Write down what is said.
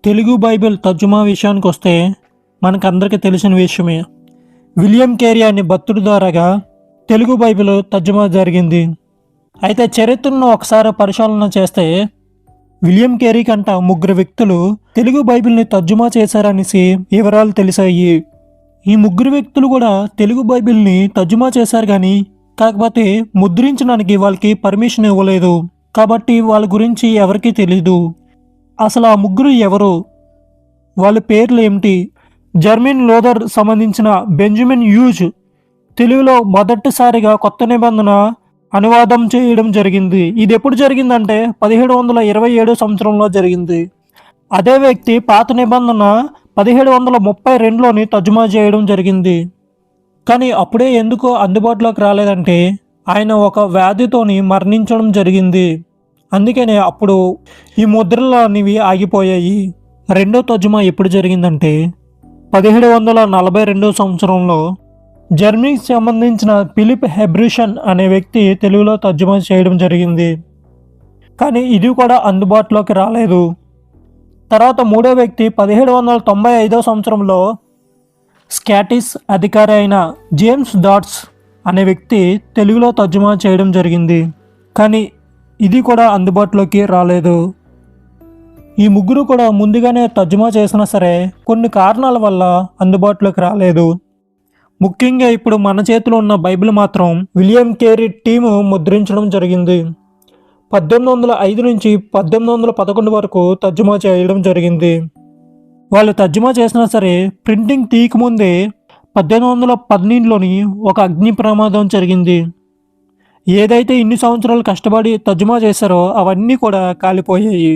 Telugu Bible తర్జుమా విషయానికి వస్తే మనకందరికీ తెలిసిన విషయమే. విలియం కేరీ అనే భక్తుడి ద్వారాగా తెలుగు బైబిల్ తర్జుమా జరిగింది. అయితే చరిత్రను ఒకసారి పరిశీలన చేస్తే విలియం కేరీ కంట ముగ్గురు వ్యక్తులు తెలుగు బైబిల్ని తర్జుమా చేశారనేసి వివరాలు తెలిసాయి. ఈ ముగ్గురు వ్యక్తులు కూడా తెలుగు బైబిల్ని తర్జుమా చేశారు, కానీ కాకపోతే ముద్రించడానికి వాళ్ళకి పర్మిషన్ ఇవ్వలేదు. కాబట్టి వాళ్ళ గురించి ఎవరికీ తెలీదు. అసలు ఆ ముగ్గురు ఎవరు, వాళ్ళ పేర్లు ఏమిటి? జర్మన్ లోథర్ సంబంధించిన బెంజమిన్ హ్యూజ్ తెలుగులో మొదటిసారిగా కొత్త నిబంధన అనువాదం చేయడం జరిగింది. ఇది ఎప్పుడు జరిగిందంటే 1727 సంవత్సరంలో జరిగింది. అదే వ్యక్తి పాత నిబంధన 1732లోని తర్జుమా చేయడం జరిగింది. కానీ అప్పుడే ఎందుకో అందుబాటులోకి రాలేదంటే ఆయన ఒక వ్యాధితోని మరణించడం జరిగింది. అందుకనే అప్పుడు ఈ ముద్రలు అనేవి ఆగిపోయాయి. రెండో తర్జుమా ఎప్పుడు జరిగిందంటే 1742 సంవత్సరంలో జర్మనీకి సంబంధించిన ఫిలిప్ హెబ్రిషన్ అనే వ్యక్తి తెలుగులో తర్జుమా చేయడం జరిగింది. కానీ ఇది కూడా అందుబాటులోకి రాలేదు. తర్వాత మూడో వ్యక్తి 1795 సంవత్సరంలో స్కాటిష్ అధికారి అయిన జేమ్స్ డాట్స్ అనే వ్యక్తి తెలుగులో తర్జుమా చేయడం జరిగింది. కానీ ఇది కూడా అందుబాటులోకి రాలేదు. ఈ ముగ్గురు కూడా ముందుగానే తర్జుమా చేసినా సరే కొన్ని కారణాల వల్ల అందుబాటులోకి రాలేదు. ముఖ్యంగా ఇప్పుడు మన చేతిలో ఉన్న బైబిల్ మాత్రం విలియం కేరీ టీము ముద్రించడం జరిగింది. 1805 నుంచి 1811 వరకు తర్జుమా చేయడం జరిగింది. వాళ్ళు తర్జుమా చేసినా సరే ప్రింటింగ్ తీయకముందే 1812లోని ఒక అగ్ని ప్రమాదం జరిగింది. ఏదైతే ఇన్ని సంవత్సరాలు కష్టపడి తర్జుమా చేశారో అవన్నీ కూడా కాలిపోయాయి.